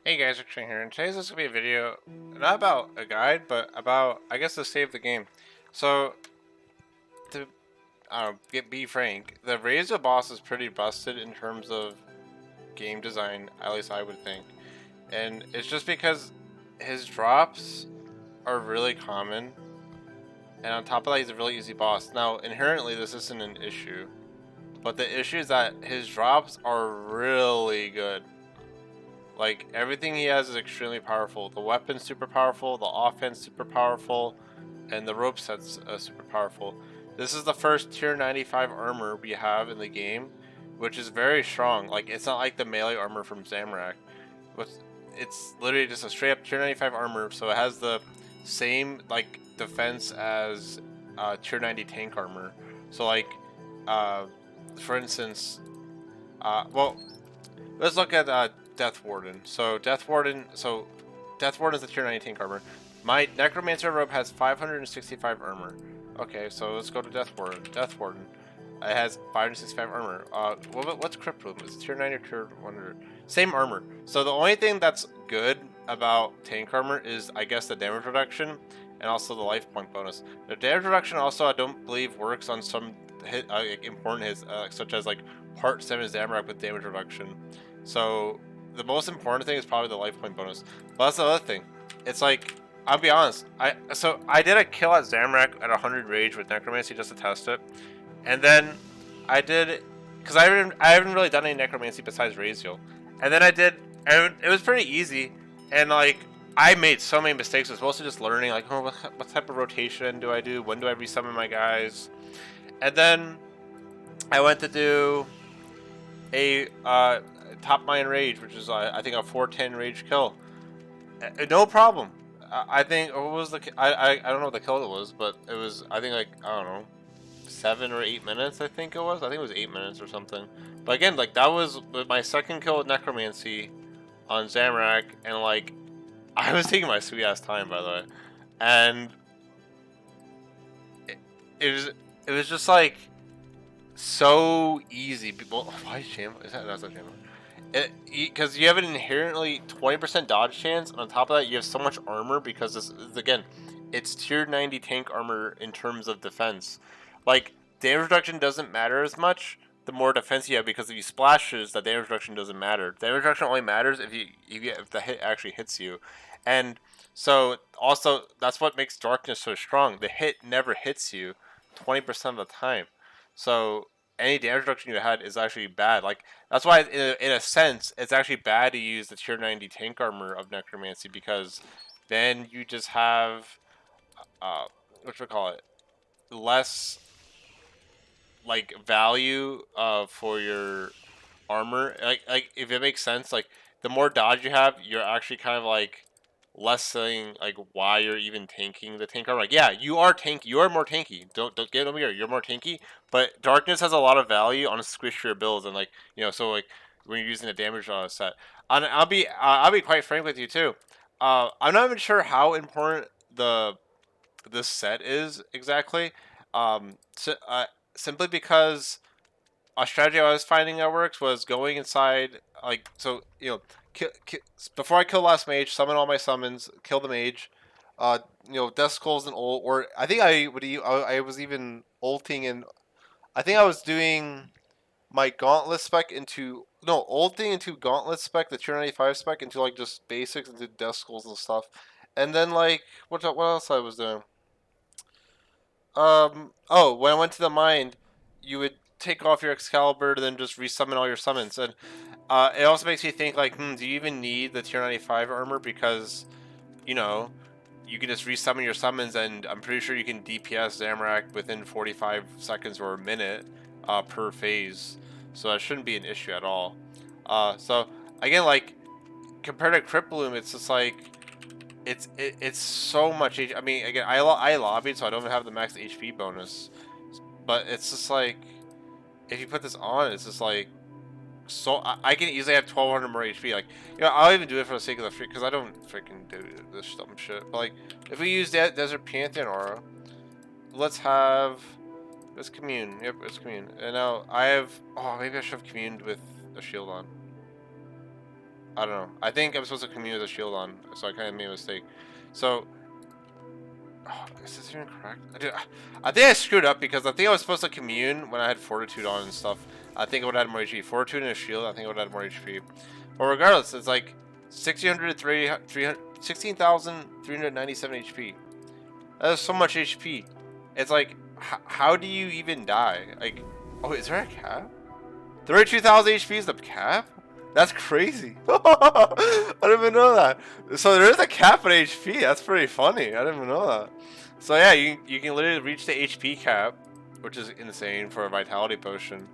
Hey guys, XJ here, and today's this will be a video not about a guide, but about I guess to save the game. So to be frank, the Razor boss is pretty busted in terms of game design, at least I would think, and it's just because his drops are really common, and on top of that, he's a really easy boss. Now, inherently, this isn't an issue, but the issue is that his drops are really good. Like, everything he has is extremely powerful. The weapon's super powerful, the offense super powerful, and the rope set's super powerful. This is the first tier 95 armor we have in the game, which is very strong. Like, it's not like the melee armor from Zamorak. It's literally just a straight up tier 95 armor, so it has the same, like, defense as tier 90 tank armor. So, like, uh, for instance, well, let's look at Death Warden. Death Warden is a tier 90 tank armor. My Necromancer robe has 565 armor. Okay, so let's go to Death Warden. Death Warden. It has 565 armor. What's Crypt Room? Is it tier 90 or tier 100? Same armor. So the only thing that's good about tank armor is, I guess, the damage reduction and also the life point bonus. The damage reduction also, I don't believe, works on some important hits, such as like Part 7 Zamorak with damage reduction. So the most important thing is probably the life point bonus. But that's the other thing. It's like, I'll be honest. I did a kill at Zamorak at 100 rage with Necromancy just to test it, and then I did, because I haven't really done any Necromancy besides Raziel, and then I did, and it was pretty easy, and like I made so many mistakes. It was mostly just learning, like, oh, what type of rotation do I do? When do I resummon my guys? And then I went to do a top mine rage, which is I think a 410 rage kill. No problem. I think what was the I don't know what the kill it was, but it was, I think, like, I don't know, 7 or 8 minutes. I think it was. I think it was 8 minutes or something. But again, like, that was my second kill with Necromancy on Zamorak, and like I was taking my sweet ass time, by the way, and it, it was it was just like so easy. People, why is Jam? Is that's not Jam? Because you have an inherently 20% dodge chance, and on top of that, you have so much armor because this is, again, it's tier 90 tank armor in terms of defense. Like, damage reduction doesn't matter as much the more defense you have, because if you splashes, the damage reduction doesn't matter. Damage reduction only matters if the hit actually hits you, and so also that's what makes darkness so strong. The hit never hits you 20% of the time, so any damage reduction you had is actually bad. Like, that's why, in a sense, it's actually bad to use the tier 90 tank armor of Necromancy, because then you just have, what we call it, less like value for your armor. Like if it makes sense, like the more dodge you have, you're actually kind of like lessening like why you're even tanking the tank armor. Like, yeah, you are tanky. You are more tanky. Don't get me here. You're more tanky, but darkness has a lot of value on squishier builds, and like, so like when you're using a damage set. And I'll be quite frank with you too. I'm not even sure how important this set is exactly. Simply because a strategy I was finding that works was going inside, like, so, before I kill last mage, summon all my summons, kill the mage, Death Skulls and ult, or I think I was even ulting, and I think I was doing my Gauntlet spec into, no, ulting into Gauntlet spec, the tier 95 spec, into like just basics, into Death Skulls and stuff, and then like what else I was doing? Oh, when I went to the mine, you would take off your Excalibur to then just resummon all your summons, and it also makes me think, like, do you even need the tier 95 armor? Because, you know, you can just resummon your summons, and I'm pretty sure you can DPS Zamorak within 45 seconds or a minute per phase, so that shouldn't be an issue at all. So again, like, compared to Crypt Bloom, it's just like it's so much. I mean, again, I lobbied, so I don't have the max HP bonus, but it's just like, if you put this on, it's just like, so I can easily have 1200 more HP. Like, I'll even do it for the sake of the free, because I don't freaking do this dumb shit. But like, if we use that Desert Pantheon aura, let's commune. Yep, let's commune. And now I have. Oh, maybe I should have communed with a shield on. I don't know. I think I'm supposed to commune with a shield on, so I kind of made a mistake. So, oh, is this even correct? I think I screwed up because I think I was supposed to commune when I had fortitude on and stuff. I think I would have had more HP. Fortitude and a shield, I think I would have had more HP. But regardless, it's like 16,397 HP. That is so much HP. It's like, how do you even die? Like, oh, is there a cap? 32,000 HP is the cap? That's crazy. I didn't even know that. So there is a cap on HP. That's pretty funny. I didn't even know that. So yeah, you can literally reach the HP cap, which is insane for a vitality potion.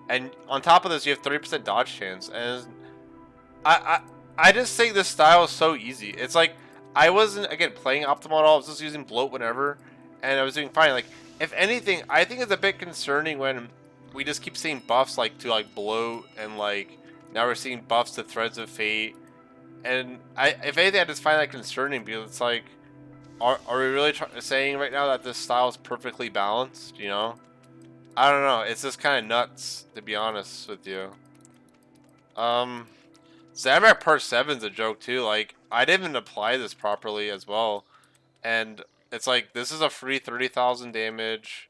And on top of this, you have 30% dodge chance. And I, I just think this style is so easy. It's like, I wasn't, again, playing optimal at all. I was just using bloat whenever, and I was doing fine. Like, if anything, I think it's a bit concerning when we just keep seeing buffs like to like bloat, and like now we're seeing buffs to threads of fate. And if anything, I just find that concerning because it's like, are we really saying right now that this style is perfectly balanced? You know, I don't know. It's just kind of nuts, to be honest with you. Zamorak Part 7's a joke too. Like, I didn't even apply this properly as well. And it's like, this is a free 30,000 damage.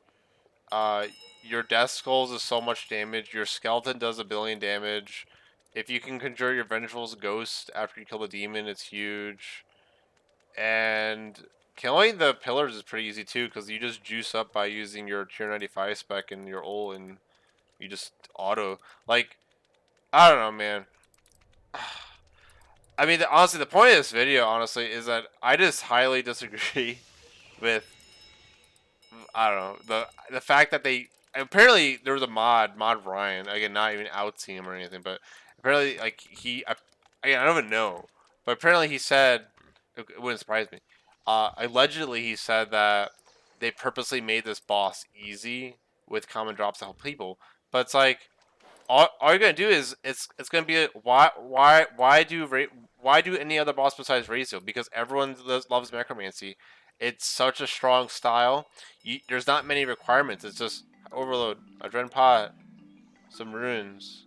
Your Death Skulls is so much damage. Your Skeleton does 1,000,000,000 damage. If you can conjure your Vengeful's Ghost after you kill the demon, it's huge. And killing the pillars is pretty easy too, because you just juice up by using your tier 95 spec and your ult, and you just auto. Like, I don't know, man. I mean, honestly, the point of this video, honestly, is that I just highly disagree with, I don't know, the fact that they, apparently there was a mod Ryan, again, not even outsing him or anything, but apparently, like, again, I don't even know, but apparently he said, it wouldn't surprise me, allegedly he said that they purposely made this boss easy with common drops to help people, but it's like, all you're gonna do is it's gonna be why do any other boss besides Razio? Because everyone loves Necromancy. It's such a strong style. There's not many requirements. It's just overload, a Dren pot, some runes,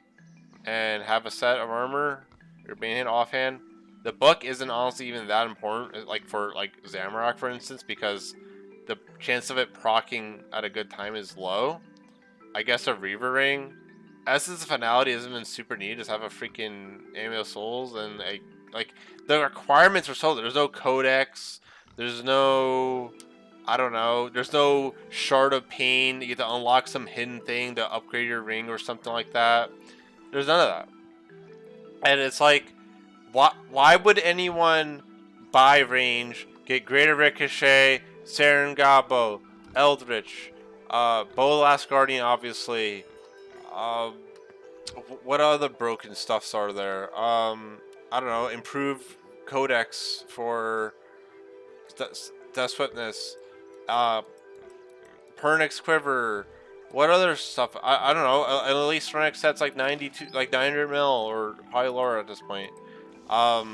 and have a set of armor. Your main hand, offhand. The book isn't honestly even that important, like for like Zamorak, for instance, because the chance of it proccing at a good time is low. I guess a Reaver Ring. Essence of Finality isn't even super neat. Just have a freaking Amulet of Souls, and like the requirements are so there's no codex, there's no, I don't know, there's no Shard of Pain. You have to unlock some hidden thing to upgrade your ring or something like that. There's none of that, and it's like, why would anyone buy range, get Greater Ricochet, Serengabo, Eldritch, Bow the Last Guardian, obviously. What other broken stuffs are there? I don't know. Improve codex for Death's Witness. Pernix Quiver. What other stuff? I don't know. At least Pernix sets like 92, like 900 mil, or probably lower at this point. Why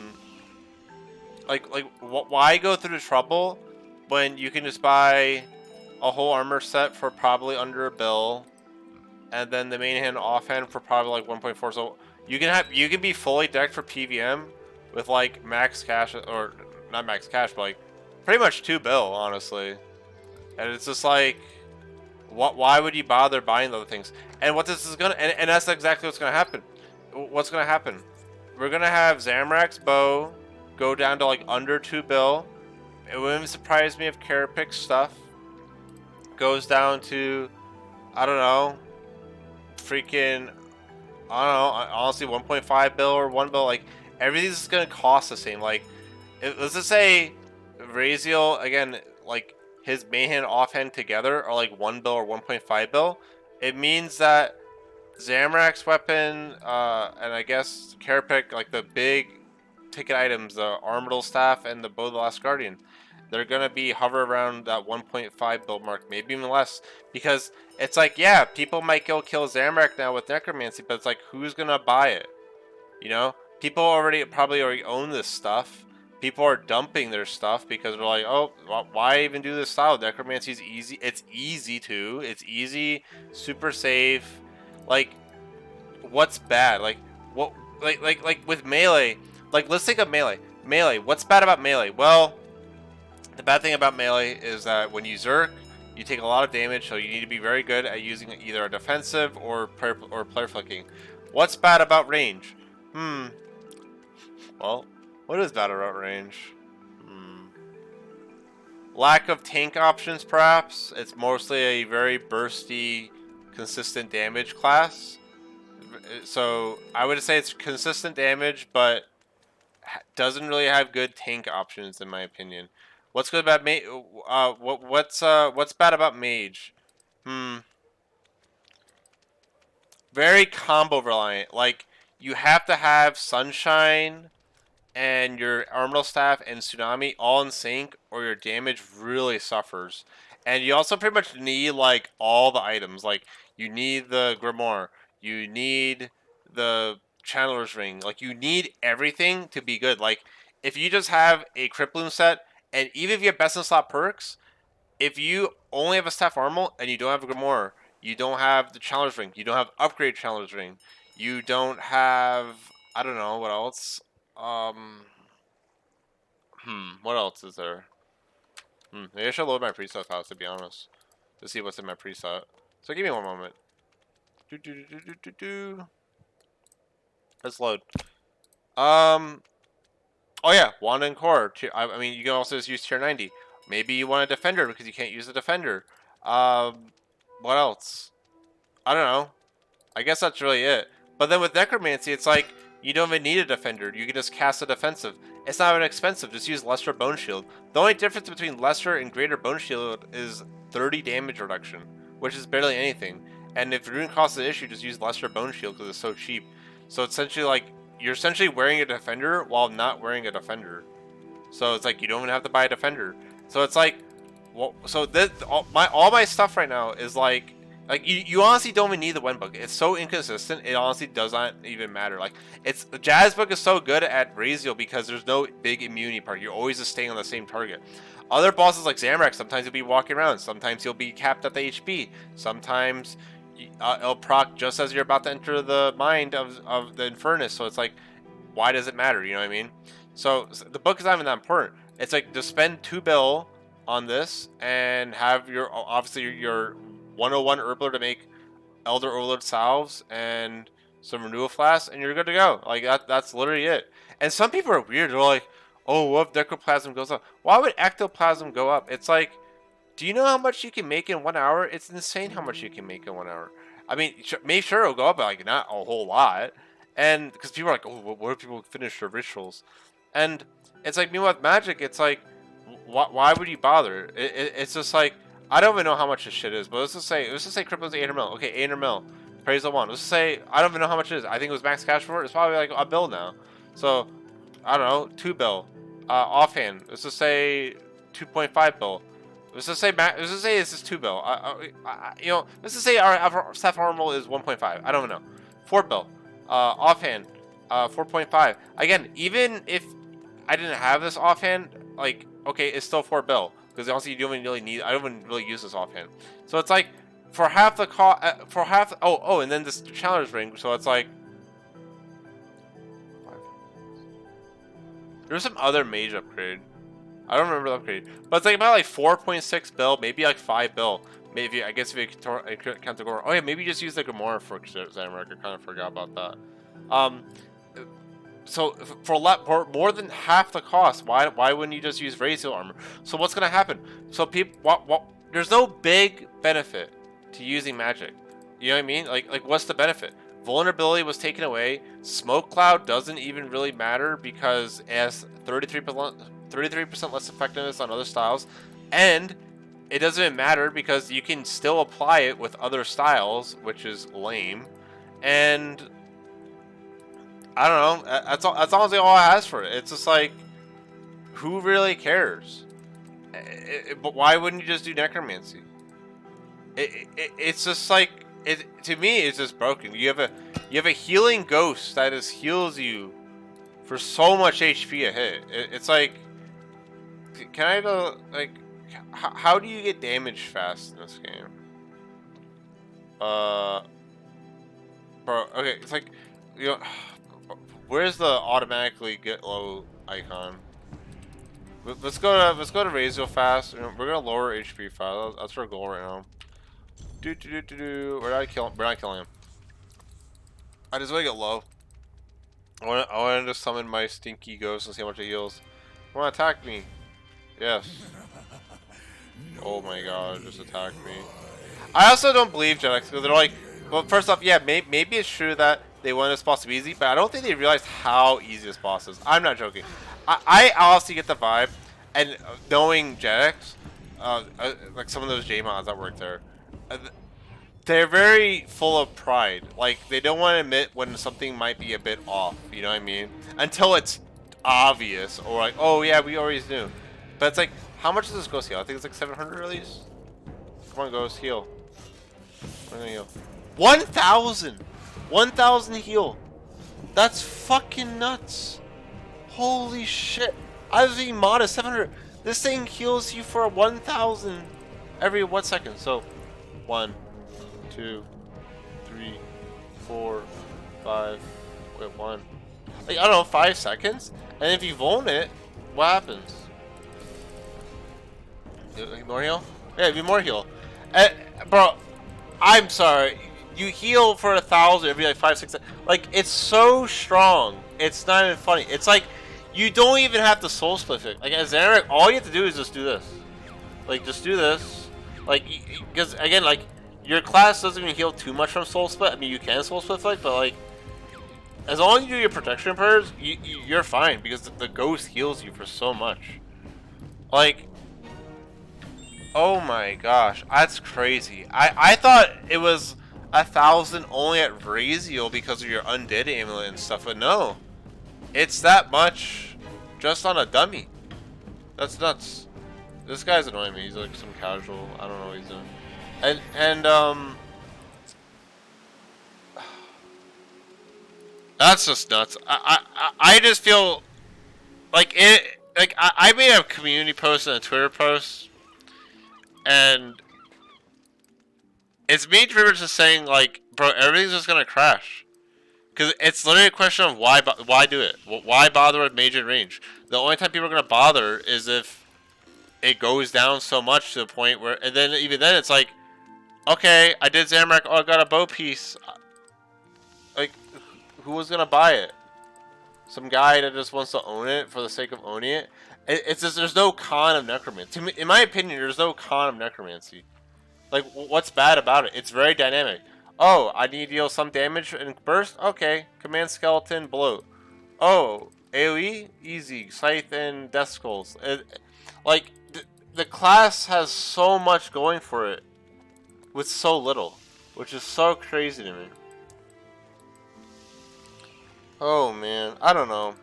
go through the trouble when you can just buy a whole armor set for probably under a bill, and then the main hand offhand for probably like 1.4. So you can be fully decked for PVM with like max cash, or not max cash, but like pretty much 2 bill, honestly. And it's just like, why would you bother buying the other things? And what this is gonna, and that's exactly what's gonna happen. What's gonna happen? We're gonna have Zamorak's bow go down to like under 2 bill. It wouldn't surprise me if Karapik's stuff goes down to, I don't know, freaking, I don't know, honestly 1.5 bill or 1 bill. Like, everything's gonna cost the same. Like, let's just say Raziel, again, like his main hand offhand together are like 1 bill or 1.5 bill. It means that Zamorak's weapon, and I guess Karapik, like the big ticket items, the Armadyl Staff and the Bow of the Last Guardian, they're gonna be hover around that 1.5 build mark, maybe even less, because it's like, yeah, people might go kill Zamorak now with Necromancy, but it's like, who's gonna buy it? You know, people probably already own this stuff. People are dumping their stuff because they're like, oh, why even do this style? Necromancy's easy. It's easy too. It's easy, super safe. Like, what's bad? Like, what? like with melee, like let's think of melee. Melee. What's bad about melee? Well, the bad thing about melee is that when you Zerk, you take a lot of damage, so you need to be very good at using either a defensive or player flicking. What's bad about range? Well, what is bad about range? Lack of tank options, perhaps. It's mostly a very bursty, consistent damage class. So I would say it's consistent damage, but doesn't really have good tank options in my opinion. What's good about what's bad about mage? Very combo reliant. Like you have to have sunshine and your orbital staff and tsunami all in sync, or your damage really suffers. And you also pretty much need like all the items. Like you need the grimoire, you need the channeler's ring. Like you need everything to be good. Like if you just have a crypt bloom set, and even if you have best in slot perks, if you only have a staff armor and you don't have a grimoire, you don't have the challenge ring, you don't have upgrade challenge ring, you don't have, I don't know what else. What else is there? Maybe I should load my preset files to be honest, to see what's in my preset. So give me one moment. Let's load. Oh yeah, Wand and Core. I mean, you can also just use tier 90. Maybe you want a defender because you can't use a defender. What else? I don't know. I guess that's really it. But then with Necromancy, it's like, you don't even need a defender. You can just cast a defensive. It's not even expensive. Just use Lesser Bone Shield. The only difference between Lesser and Greater Bone Shield is 30 damage reduction, which is barely anything. And if rune cost an issue, just use Lesser Bone Shield because it's so cheap. So it's essentially like, you're essentially wearing a defender while not wearing a defender. So it's like, you don't even have to buy a defender. So it's like, well, so this, all my stuff right now is like you honestly don't even need the Wen book. It's so inconsistent. It honestly does not even matter. Like it's the Jazz book is so good at Raziel because there's no big immunity part. You're always just staying on the same target. Other bosses like Zamorak, sometimes you'll be walking around. Sometimes you'll be capped at the HP. Sometimes it'll proc just as you're about to enter the mind of the Infernus. So it's like, why does it matter? You know what I mean? So the book is not even that important. It's like just spend 2 bill on this and have your obviously your 101 Herbler to make Elder Overload salves and some renewal flasks, and you're good to go. Like that's literally it. And some people are weird. They're like, oh, what if Necroplasm goes up? Why would Ectoplasm go up? It's like, do you know how much you can make in 1 hour? It's insane how much you can make in 1 hour. I mean, maybe sure it'll go up, but like not a whole lot. And because people are like, oh, what if people finish their rituals? And it's like, meanwhile with Magic, it's like, why would you bother? It's just like, I don't even know how much this shit is, but let's just say crypto's 800 mil. Okay, 800 mil. Praise the one. Let's just say, I don't even know how much it is. I think it was max cash for it. It's probably like a bill now. So, I don't know, 2 bill. Offhand, let's just say 2.5 bill. Let's just say this is 2 bill. You know, let's just say our staff armor is 1.5. I don't know. 4 bill. Offhand, 4.5. Again, even if I didn't have this offhand, like, okay, it's still 4 bill. Because honestly, you don't even really need, I don't even really use this offhand. So it's like, for half the cost, and then this challenge ring, so it's like, there's some other mage upgrade. I don't remember the upgrade. But it's like about like 4.6 bill, maybe like 5 bill. Maybe, I guess if you count the Gomorrah. Oh yeah, maybe just use the Gomorrah for Zamorak. I kind of forgot about that. So for a lot more than half the cost, why wouldn't you just use Raziel armor? So what's gonna happen? So people, there's no big benefit to using magic. You know what I mean? Like what's the benefit? Vulnerability was taken away. Smoke cloud doesn't even really matter because it has 33% less effectiveness on other styles, and it doesn't even matter because you can still apply it with other styles, which is lame. And I don't know. That's honestly all it has for it. It's just like, who really cares? But why wouldn't you just do Necromancy? It's just like, to me, it's just broken. You have a healing ghost that just heals you for so much HP a hit. It's like, can I go like, how do you get damage fast in this game? Bro, okay, it's like, you know, Where's the automatically get low icon? Let's go to raise real fast. We're gonna lower HP fast. That's our goal right now. We're not killing him. I just want to get low. I want to summon my stinky ghost and see how much it heals. Want to attack me? Yes. Oh my god, just attacked me. I also don't believe Gen because they're like, well, first off, yeah, maybe it's true that they want this boss to be easy, but I don't think they realized how easy this boss is. I'm not joking. I honestly get the vibe, and knowing Gen like some of those J-mods that work there, they're very full of pride. Like, they don't want to admit when something might be a bit off, you know what I mean? Until it's obvious, or like, oh yeah, we always knew. But it's like, how much does this Ghost heal? I think it's like 700 at least. Come on, Ghost, heal. We're gonna heal. 1,000! 1,000 heal! That's fucking nuts! Holy shit! I was being modest, 700. This thing heals you for 1,000 every 1 second. So, 1, 2, 3, 4, 5. Wait, 1. Like, I don't know, 5 seconds? And if you own it, what happens? More heal? Yeah, give me more heal. Bro, I'm sorry. You heal for 1,000 every like 5, 6. Like, it's so strong. It's not even funny. It's like you don't even have to soul split it. Like as Xanarak, all you have to do is just do this. Like, just do this. Like, because again, like your class doesn't even heal too much from soul split. I mean, you can soul split like, but like as long as you do your protection prayers, you're fine because the ghost heals you for so much. Like. Oh my gosh, that's crazy. I thought it was 1,000 only at Razio because of your undead amulet and stuff, but no. It's that much just on a dummy. That's nuts. This guy's annoying me. He's like some casual. I don't know what he's doing. That's just nuts. I just feel like it. Like I made a community post and a Twitter post. And it's me pretty much just saying, like, bro, everything's just gonna crash. Because it's literally a question of why do it? Why bother with major range? The only time people are gonna bother is if it goes down so much to the point where, and then even then it's like, okay, I did Zamorak, oh, I got a bow piece. Like, who was gonna buy it? Some guy that just wants to own it for the sake of owning it? It's just, there's no con of necromancy. In my opinion, there's no con of necromancy. Like, what's bad about it? It's very dynamic. Oh, I need to deal some damage and burst? Okay. Command skeleton, bloat. Oh, AoE? Easy. Scythe and death skulls. Like, the class has so much going for it with so little, which is so crazy to me. Oh, man. I don't know.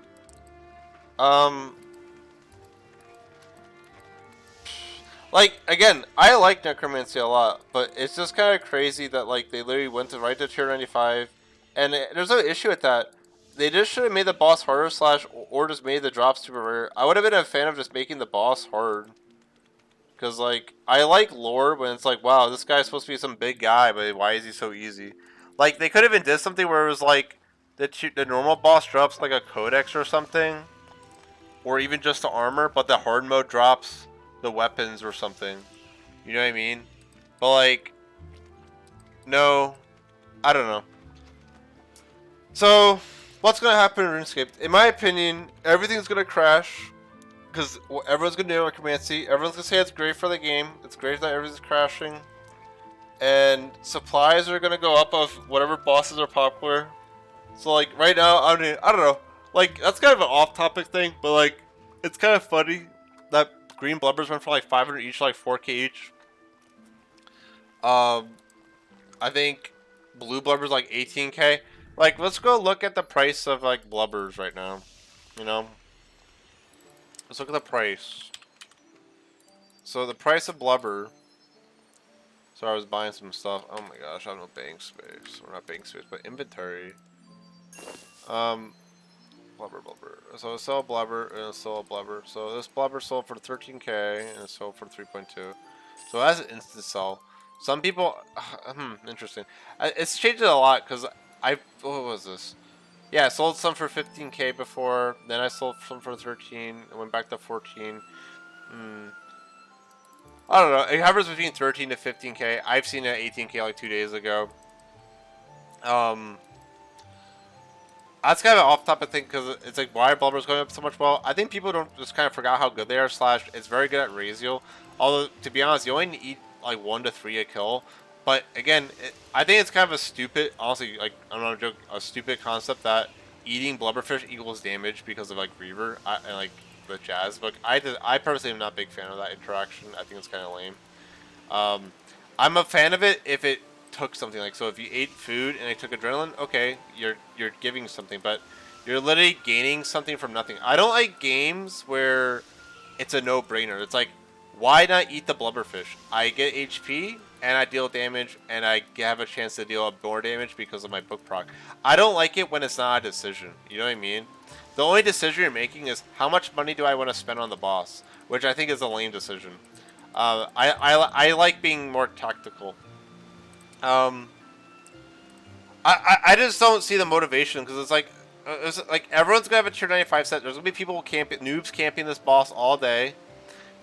Like, again, I like Necromancy a lot, but it's just kind of crazy that, like, they literally went right to tier 95, and there's no issue with that. They just should have made the boss harder, or just made the drop super rare. I would have been a fan of just making the boss hard. Because, like, I like lore when it's like, wow, this guy's supposed to be some big guy, but why is he so easy? Like, they could have even did something where it was like, the normal boss drops, like, a codex or something. Or even just the armor, but the hard mode drops the weapons or something. You know what I mean? But like, no, I don't know. So, what's gonna happen in RuneScape? In my opinion, everything's gonna crash. Because everyone's gonna do Necromancy. Everyone's gonna say it's great for the game. It's great that everything's crashing. And supplies are gonna go up of whatever bosses are popular. So like, right now, I don't know. Like, that's kind of an off-topic thing, but like, it's kind of funny that green blubbers went for like 500 each, like 4k each. I think blue blubbers like 18k. Like, let's go look at the price of like blubbers right now. You know, let's look at the price. So the price of blubber. So I was buying some stuff. Oh my gosh, I have no bank space. Or not bank space, but inventory. Blubber. So I sell blubber and I sell a blubber. So this blubber sold for 13k and it sold for 3.2. So it has an instant sell. Some people, interesting. It's changed a lot because what was this? Yeah, I sold some for 15K before. Then I sold some for 13. I went back to 14. Hmm. I don't know. It hovers between 13 to 15K. I've seen it at 18K like 2 days ago. Um, that's kind of an off-topic thing because it's like why are Blubbers going up so much? Well, I think people don't just kind of forgot how good they are. Slash, it's very good at Raziel. Although to be honest, you only need like 1 to 3 a kill. But again, I think it's kind of a stupid, honestly, like I'm not a joke, a stupid concept that eating blubberfish equals damage because of like Reaver and like the Jazz book. I personally am not a big fan of that interaction. I think it's kind of lame. Um, I'm a fan of it if it took something, like, so if you ate food and it took adrenaline, okay, you're giving something, but you're literally gaining something from nothing. I don't like games where it's a no-brainer. It's like, why not eat the blubberfish? I get HP and I deal damage and I have a chance to deal more damage because of my book proc. I don't like it when it's not a decision. You know what I mean? The only decision you're making is how much money do I want to spend on the boss, which I think is a lame decision. I like being more tactical. Um, I just don't see the motivation because it's like everyone's gonna have a tier 95 set. There's gonna be people camping, noobs camping this boss all day.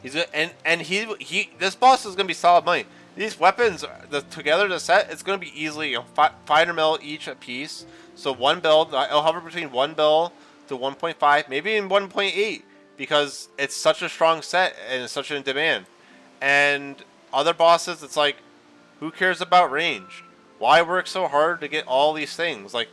He's gonna, and he this boss is gonna be solid money. These weapons, together the set, it's gonna be easily 500 mil each a piece. So one build, it'll hover between 1 bill to 1.5, maybe even 1.8 because it's such a strong set and it's such in demand. And other bosses, it's like, who cares about range? Why work so hard to get all these things? Like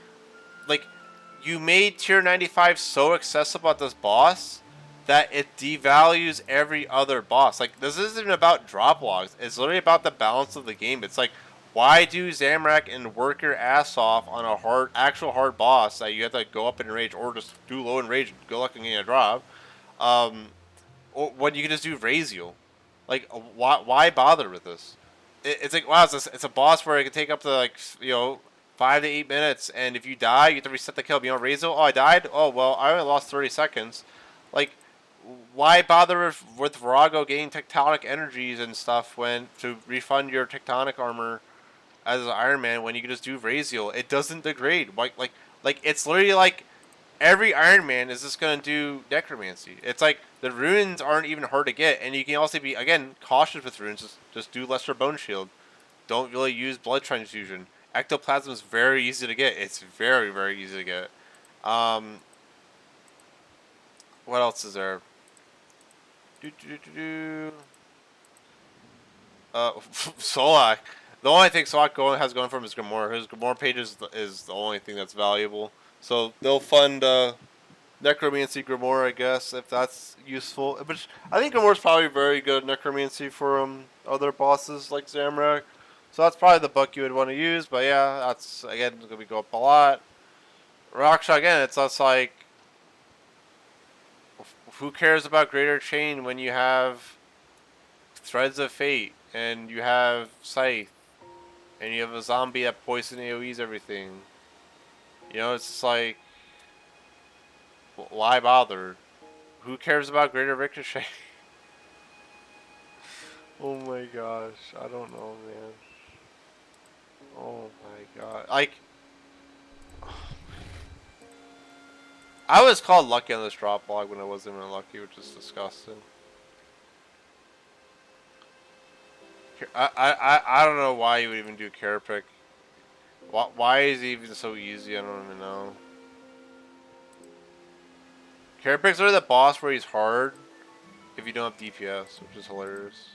you made tier 95 so accessible at this boss that it devalues every other boss. Like, this isn't about drop logs. It's literally about the balance of the game. It's like, why do Zamrak and work your ass off on a actual hard boss that you have to go up in range, or just do low in range, good luck in getting a drop, um, or when you can just do Raziel? Like, why bother with this? It's like, wow, it's a boss where it can take up to, like, 5 to 8 minutes, and if you die, you have to reset the kill. You know, Raziel, oh, I died? Oh, well, I only lost 30 seconds. Like, why bother with Virago getting tectonic energies and stuff when to refund your tectonic armor as Iron Man when you can just do Raziel? It doesn't degrade. Like it's literally like every Iron Man is just gonna do Necromancy. It's like the runes aren't even hard to get, and you can also be, again, cautious with runes. Just do Lesser Bone Shield. Don't really use Blood Transfusion. Ectoplasm is very easy to get. It's very, very easy to get. Um, what else is there? Do, do, do, do, do. Solak. The only thing Solak has going from his Grimoire. His Grimoire page is the only thing that's valuable. So they'll fund Necromancy Grimoire, I guess, if that's useful. But I think Grimoire's probably very good Necromancy for other bosses like Zamrak. So that's probably the book you would want to use. But yeah, that's, again, going to go up a lot. Raksha, again, it's just like, who cares about Greater Chain when you have Threads of Fate and you have Scythe and you have a zombie that poison AoEs everything? You know, it's just like, why bother? Who cares about Greater Ricochet? Oh my gosh, I don't know, man. Oh my god. Like, I was called lucky on this drop log when I wasn't even lucky, which is disgusting. I don't know why you would even do Care Pick. Why is it even so easy? I don't even know. Care Pick's are the boss where he's hard if you don't have DPS, which is hilarious.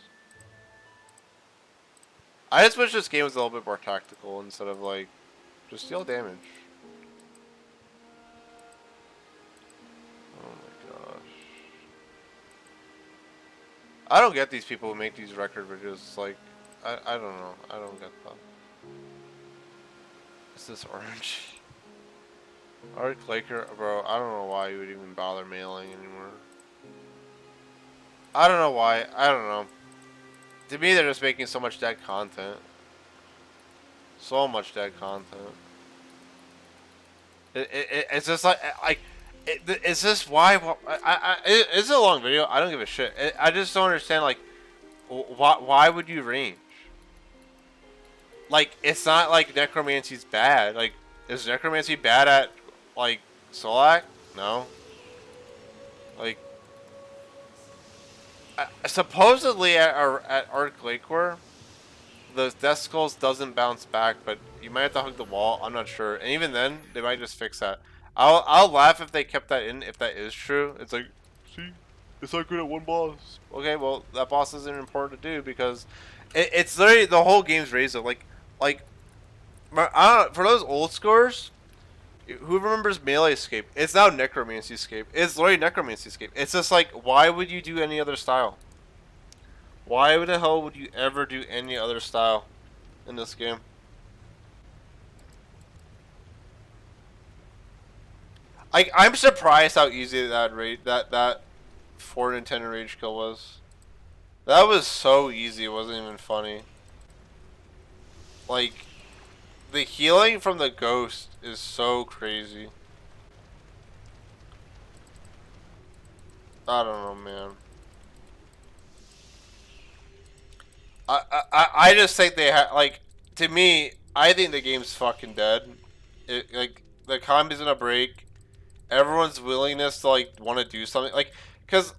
I just wish this game was a little bit more tactical instead of like just deal damage. Oh my gosh. I don't get these people who make these record videos. Like, I don't know. I don't get that. Is this orange? Art Laker, bro, I don't know why you would even bother mailing anymore. I don't know why. I don't know. To me, they're just making so much dead content. So much dead content. It's just like it's just why it's a long video. I don't give a shit. I just don't understand, like, why would you range? Like, it's not like Necromancy's bad. Like, is Necromancy bad at Like, Solak? No. Like, supposedly at Arc Lakeware, the Death Skulls doesn't bounce back, but you might have to hug the wall. I'm not sure. And even then, they might just fix that. I'll laugh if they kept that in, if that is true. It's like, see, it's not good at one boss. Okay, well, that boss isn't important to do because it's literally the whole game's Razor. Like, I don't know, for those old scores, who remembers Melee Escape? It's now Necromancy Escape. It's literally Necromancy Escape. It's just like, why would you do any other style? Why the hell would you ever do any other style in this game? I'm surprised how easy that 4 and 10 rage kill was. That was so easy. It wasn't even funny. Like, the healing from the ghost is so crazy. I don't know, man. I just think they have, like, to me, I think the game's fucking dead. Like, the combo's gonna break. Everyone's willingness to, like, want to do something. Like, because,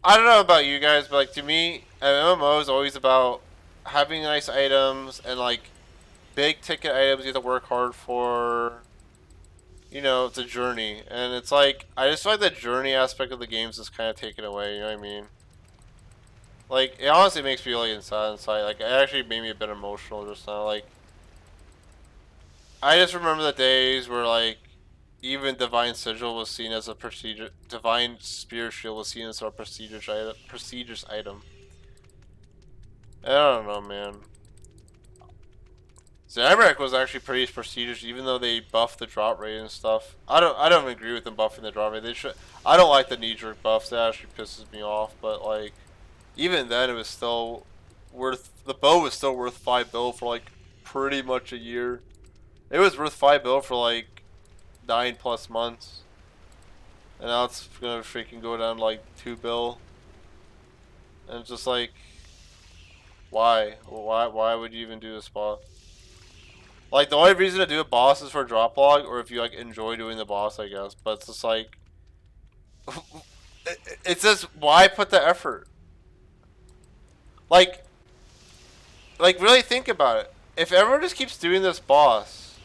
I don't know about you guys, but, like, to me, an MMO is always about having nice items and, like, big ticket items you have to work hard for. You know, it's a journey. And it's like, I just feel like the journey aspect of the games is kind of taken away, you know what I mean? Like, it honestly makes me really inside. Like, it actually made me a bit emotional just now. Like, I just remember the days where, like, even Divine Sigil was seen as a prestigious, Divine Spear Shield was seen as a prestigious item. I don't know, man. Zamorak was actually pretty prestigious, even though they buffed the drop rate and stuff. I don't agree with them buffing the drop rate. They should. I don't like the knee-jerk buffs. That actually pisses me off. But like, even then, it was still worth. The bow was still worth 5 bill for like pretty much a year. It was worth 5 bill for like 9+ months, and now it's gonna freaking go down to like 2 bill. And it's just like, why? Why would you even do this spot? Like, the only reason to do a boss is for drop log, or if you, like, enjoy doing the boss, I guess. But it's just like, it's just, why put the effort? Like, really think about it. If everyone just keeps doing this boss,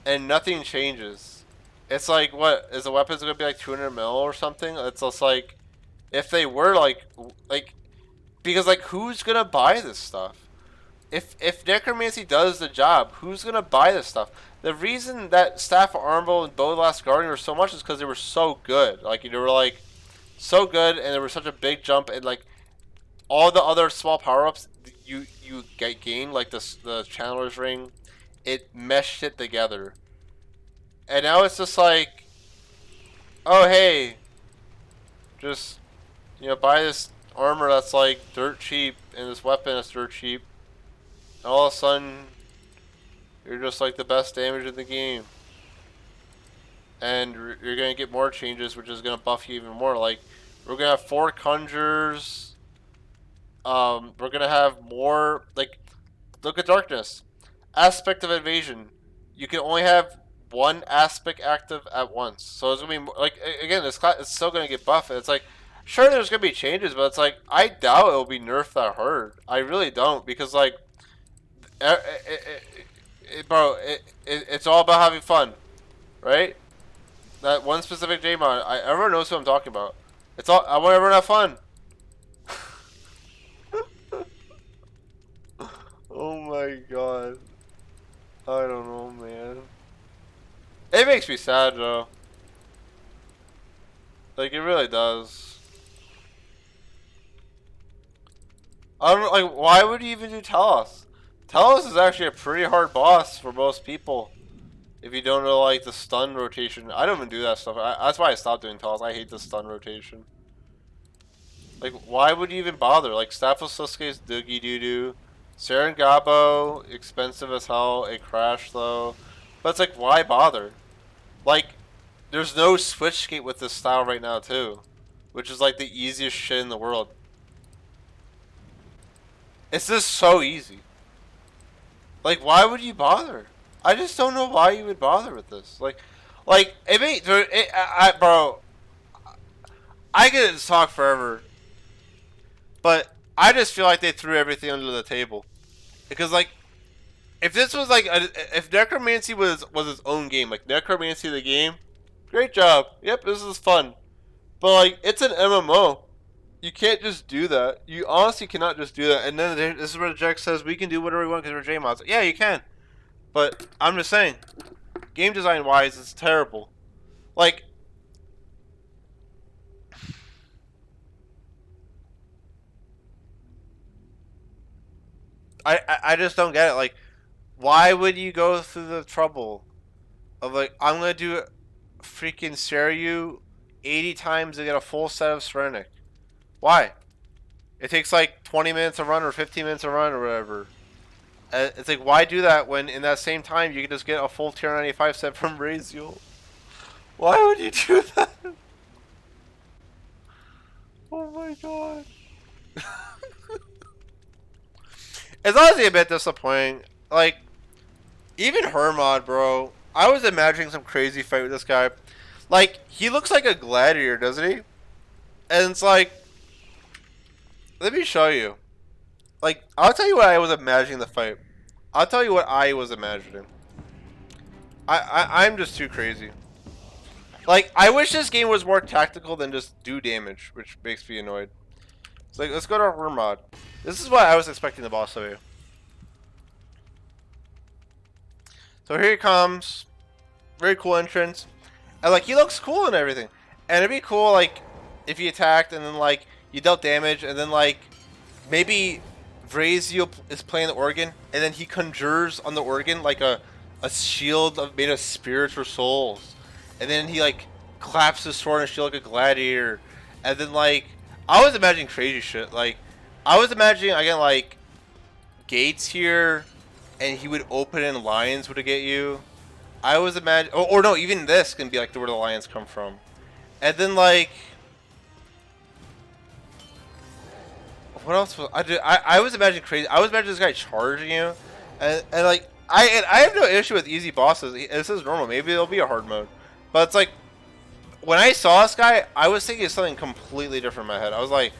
and nothing changes, it's like, what, is the weapons gonna be like 200 mil or something? It's just like, if they were like, because, like, who's gonna buy this stuff? If Necromancy does the job, who's gonna buy this stuff? The reason that Staff of Armbo and Bow Last Guardian were so much is because they were so good. Like, they were like so good, and there was such a big jump, and like all the other small power ups you gain, like the Channeler's Ring, it meshed it together. And now it's just like, oh hey, just buy this armor that's like dirt cheap, and this weapon that's dirt cheap. All of a sudden, you're just like the best damage in the game. And you're going to get more changes, which is going to buff you even more. Like, we're going to have 4 conjures. We're going to have more, like, look at darkness. Aspect of invasion. You can only have 1 aspect active at once. So it's going to be, like, again, this class is still going to get buffed. It's like, sure, there's going to be changes, but it's like, I doubt it'll be nerfed that hard. I really don't, because, like, bro, it's all about having fun, right? That one specific J-Mod, everyone knows who I'm talking about. It's all, I want everyone to have fun. Oh my god. I don't know, man. It makes me sad, though. Like, it really does. I don't know, like, why would you even do Talos? Talos is actually a pretty hard boss for most people. If you don't know, like, the stun rotation. I don't even do that stuff. That's why I stopped doing Talos. I hate the stun rotation. Like, why would you even bother? Like, Staff of Sasuke's Doogie Doo-Doo. Serengabo, expensive as hell. It crashed, though. But it's like, why bother? Like, there's no switch gate with this style right now, too. Which is, like, the easiest shit in the world. It's just so easy. Like, why would you bother? I just don't know why you would bother with this. Like, Like, bro, I could talk forever, but I just feel like they threw everything under the table. Because, like, if this was like, if Necromancy was its own game, like Necromancy the game, great job. Yep, this is fun. But, like, it's an MMO. You can't just do that. You honestly cannot just do that. And then this is where Jack says we can do whatever we want because we're J-mods. Yeah, you can. But I'm just saying, game design wise, it's terrible. Like, I just don't get it. Like, why would you go through the trouble of like I'm gonna do freaking Seiryu 80 times to get a full set of Serenic? Why? It takes like 20 minutes a run or 15 minutes a run or whatever. It's like, why do that when in that same time you can just get a full tier 95 set from Raziel? Why would you do that? Oh my god. It's honestly a bit disappointing. Like, even Hermod, bro. I was imagining some crazy fight with this guy. Like, he looks like a gladiator, doesn't he? And it's like, let me show you. Like, I'll tell you what I was imagining the fight. I'll tell you what I was imagining. I'm just too crazy. Like, I wish this game was more tactical than just do damage, which makes me annoyed. So, like, let's go to Hermod. This is what I was expecting the boss to be. So here he comes. Very cool entrance. And, like, he looks cool and everything. And it'd be cool, like, if he attacked and then, like, you dealt damage and then, like, maybe Vraziel is playing the organ and then he conjures on the organ, like, a shield made of spirits or souls. And then he, like, claps his sword and shield like a gladiator. And then, like, I was imagining crazy shit. Like, I was imagining, again, like, gates here, and he would open and lions would get you. I was imagining, or no, even this can be, like, where the lions come from. And then, like, what else was I was imagining crazy. I was imagining this guy charging you, and like, I have no issue with easy bosses. This is normal. Maybe it'll be a hard mode, but it's like, when I saw this guy, I was thinking of something completely different in my head. I was like,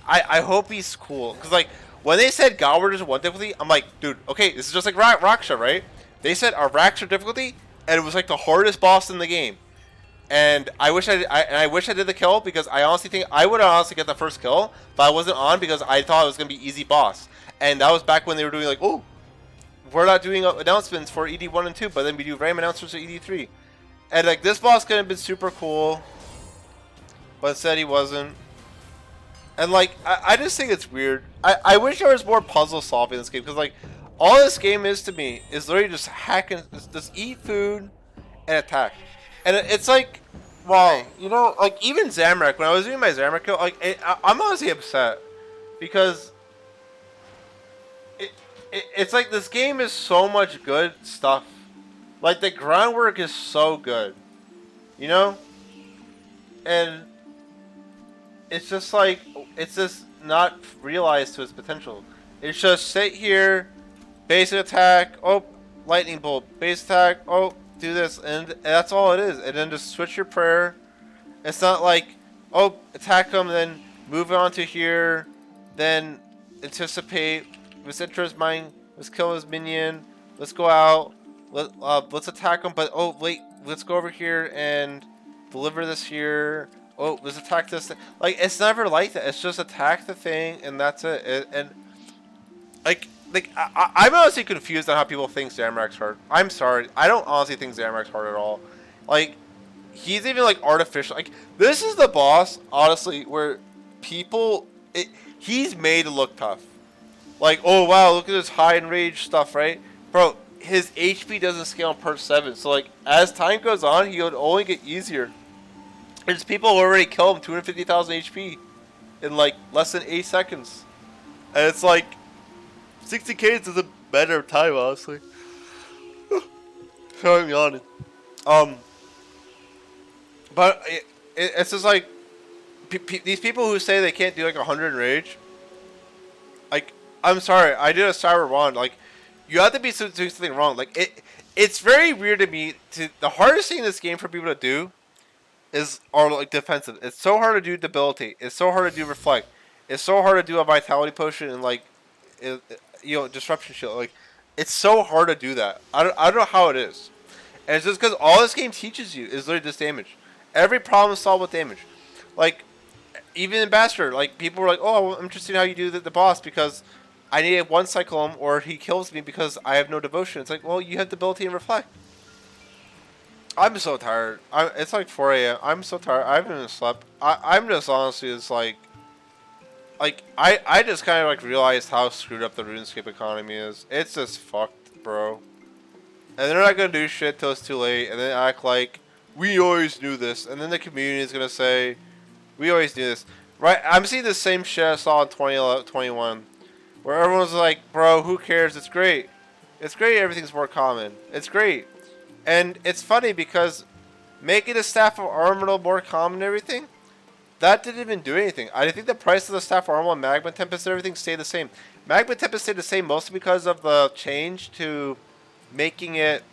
I hope he's cool. Because, like, when they said Galward is 1 difficulty, I'm like, dude, okay, this is just like Raksha, right? They said a Raksha difficulty, and it was like the hardest boss in the game. And I wish I wish I did the kill, because I honestly think I would honestly get the first kill, but I wasn't on because I thought it was going to be easy boss. And that was back when they were doing, like, oh, we're not doing announcements for ED1 and 2, but then we do random announcements for ED3. And, like, this boss could have been super cool, but instead he wasn't. And, like, I just think it's weird. I wish there was more puzzle solving in this game, because, like, all this game is to me is literally just hacking, just eat food and attack. And it's like, wow, you know, like, even Zamorak, when I was doing my Zamorak kill, like, I'm honestly upset, because it's like this game is so much good stuff. Like, the groundwork is so good, you know? And it's just like, it's just not realized to its potential. It's just sit here, basic attack, oh, lightning bolt, base attack, oh, do this, and that's all it is. And then just switch your prayer. It's not like, oh, attack him, then move on to here, then anticipate, Vicentra's mine, let's kill his minion, let's go out. Let's attack him, but oh wait, let's go over here and deliver this here. Oh, let's attack this thing. Like, it's never like that. It's just attack the thing and that's it. And like I'm honestly confused on how people think Zamorak's hard. I'm sorry, I don't honestly think Zamorak's hard at all. Like, he's even like artificial. Like, this is the boss, honestly, where people he's made to look tough. Like, oh wow, look at this high enraged stuff, right, bro? His HP doesn't scale on perk 7, so, like, as time goes on, he would only get easier. There's people who already kill him 250,000 HP in, like, less than 8 seconds. And it's like, 60k is a better time, honestly. Sorry, I'm yawning. But it's just like, these people who say they can't do, like, 100 rage, like, I'm sorry, I did a Cyber Wand, like, you have to be doing something wrong. Like, it's very weird to me. The hardest thing in this game for people to do are like defensive. It's so hard to do debilitate. It's so hard to do reflect. It's so hard to do a vitality potion and like, disruption shield. Like, it's so hard to do that. I don't know how it is. And it's just because all this game teaches you is literally just damage. Every problem is solved with damage. Like, even in Bastard, like, people were like, oh, I'm interested in how you do the boss because I need one cycle him or he kills me because I have no devotion. It's like, well, you have debility and reflect. I'm so tired. It's like 4 a.m. I'm so tired. I haven't even slept. I'm just honestly, it's like I just kind of like realized how screwed up the RuneScape economy is. It's just fucked, bro. And they're not gonna do shit till it's too late, and then act like we always knew this, and then the community is gonna say we always knew this, right? I'm seeing the same shit I saw in 2021, where everyone's like, bro, who cares? It's great. It's great. Everything's more common. It's great. And it's funny because making the Staff of Armadyl more common and everything, that didn't even do anything. I think the price of the Staff of Armadyl and Magma Tempest and everything stayed the same. Magma Tempest stayed the same mostly because of the change to making it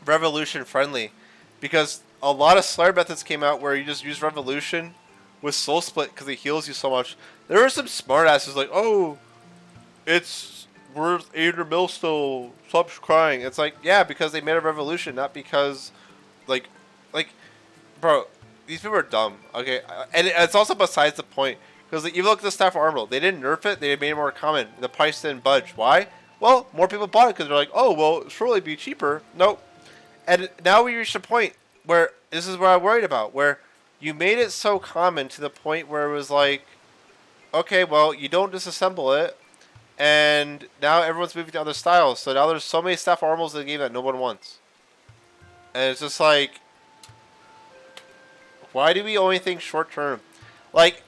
Revolution friendly. Because a lot of Slayer methods came out where you just use Revolution with Soul Split because it heals you so much. There were some smartasses like, oh, it's worth 800 mil still. Stop crying. It's like, yeah, because they made a revolution, not because, like, bro, these people are dumb. Okay, and it's also besides the point because like, you look at the Staff of Armadyl, they didn't nerf it. They made it more common. The price didn't budge. Why? Well, more people bought it because they're like, oh, well, surely it'd be cheaper. Nope. And now we reached a point where this is what I'm worried about, where you made it so common to the point where it was like, okay, well, you don't disassemble it. And now everyone's moving to other styles. So now there's so many Staff Armadyls in the game that no one wants. And it's just like, why do we only think short term? Like,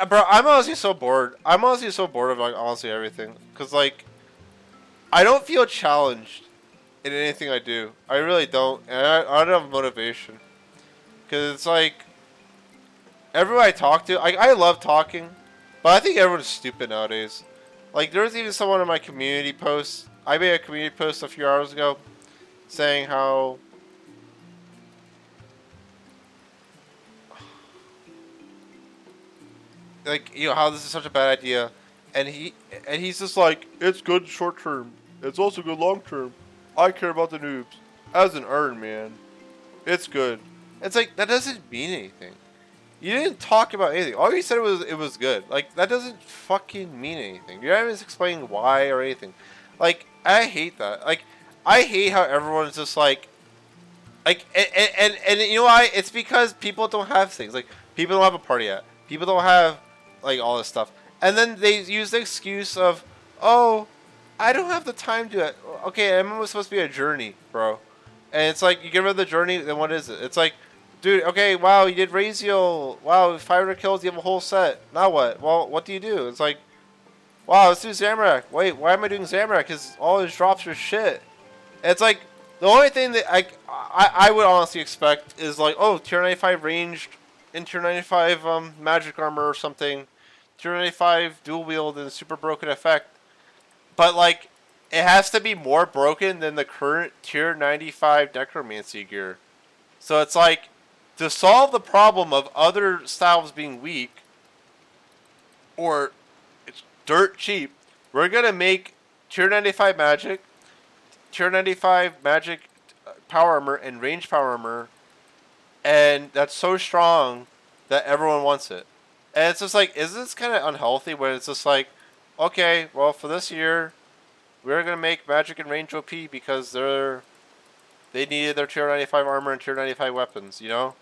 bro, I'm honestly so bored. I'm honestly so bored of like honestly everything. Cause like, I don't feel challenged in anything I do. I really don't. And I don't have motivation. Cause it's like, everyone I talk to, I love talking, but I think everyone's stupid nowadays. Like, there was even someone in my community post. I made a community post a few hours ago saying how how this is such a bad idea. And he's just like, it's good short term. It's also good long term. I care about the noobs. As an earn, man. It's good. It's like, that doesn't mean anything. You didn't talk about anything. All you said was it was good. Like, that doesn't fucking mean anything. You're not even explaining why or anything. Like, I hate that. Like, I hate how everyone's just like and you know why? It's because people don't have things. Like, people don't have a party yet. People don't have, like, all this stuff. And then they use the excuse of, oh, I don't have the time to do it. Okay, I'm supposed to be a journey, bro. And it's like, you get rid of the journey, then what is it? It's like, dude, okay, wow, you did Raziel. Wow, 500 kills, you have a whole set. Now what? Well, what do you do? It's like, wow, let's do Zamorak. Wait, why am I doing Zamorak? Because all his drops are shit. And it's like, the only thing that I would honestly expect is like, oh, tier 95 ranged in tier 95 magic armor or something. Tier 95 dual wield and super broken effect. But like, it has to be more broken than the current tier 95 necromancy gear. So it's like, to solve the problem of other styles being weak, or it's dirt cheap, we're going to make tier 95 magic, tier 95 magic power armor, and range power armor, and that's so strong that everyone wants it. And it's just like, is this kind of unhealthy when it's just like, okay, well, for this year, we're going to make magic and range OP because they needed their tier 95 armor and tier 95 weapons, you know?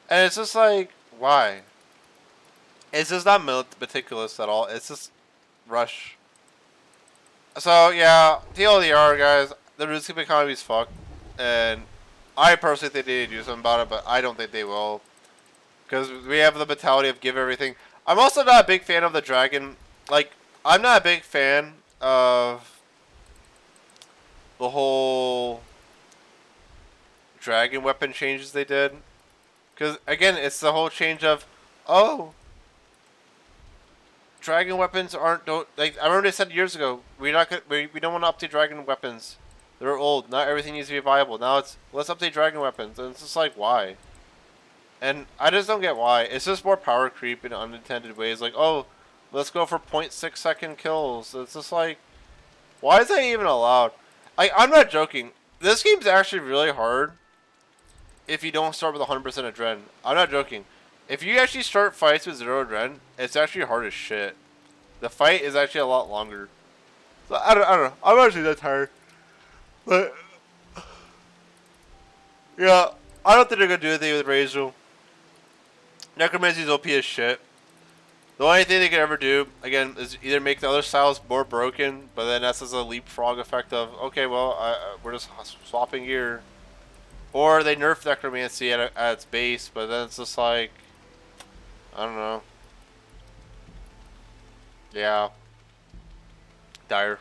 And it's just like, why? It's just not meticulous at all. It's just rush. So, yeah, TLDR, guys, the RuneScape economy is fucked. And I personally think they need to do something about it, but I don't think they will. Because we have the mentality of give everything. I'm also not a big fan of the dragon. Like, I'm not a big fan of the whole dragon weapon changes they did. Because, again, it's the whole change of, oh, dragon weapons don't, like, I remember they said years ago, we don't want to update dragon weapons. They're old. Not everything needs to be viable. Now it's let's update dragon weapons, and it's just like why? And I just don't get why. It's just more power creep in unintended ways. Like, oh, let's go for 0.6 second kills. It's just like, why is that even allowed? I'm not joking. This game's actually really hard if you don't start with 100% adrenaline. I'm not joking. If you actually start fights with 0 adrenaline, it's actually hard as shit. The fight is actually a lot longer. So I don't know. I'm actually that tired. But yeah, I don't think they're gonna do anything with Razor. Necromancy's OP as shit. The only thing they could ever do, again, is either make the other styles more broken, but then that's just a leapfrog effect of, okay, well, we're just swapping gear. Or they nerf Necromancy at its base, but then it's just like, I don't know. Yeah. Dire.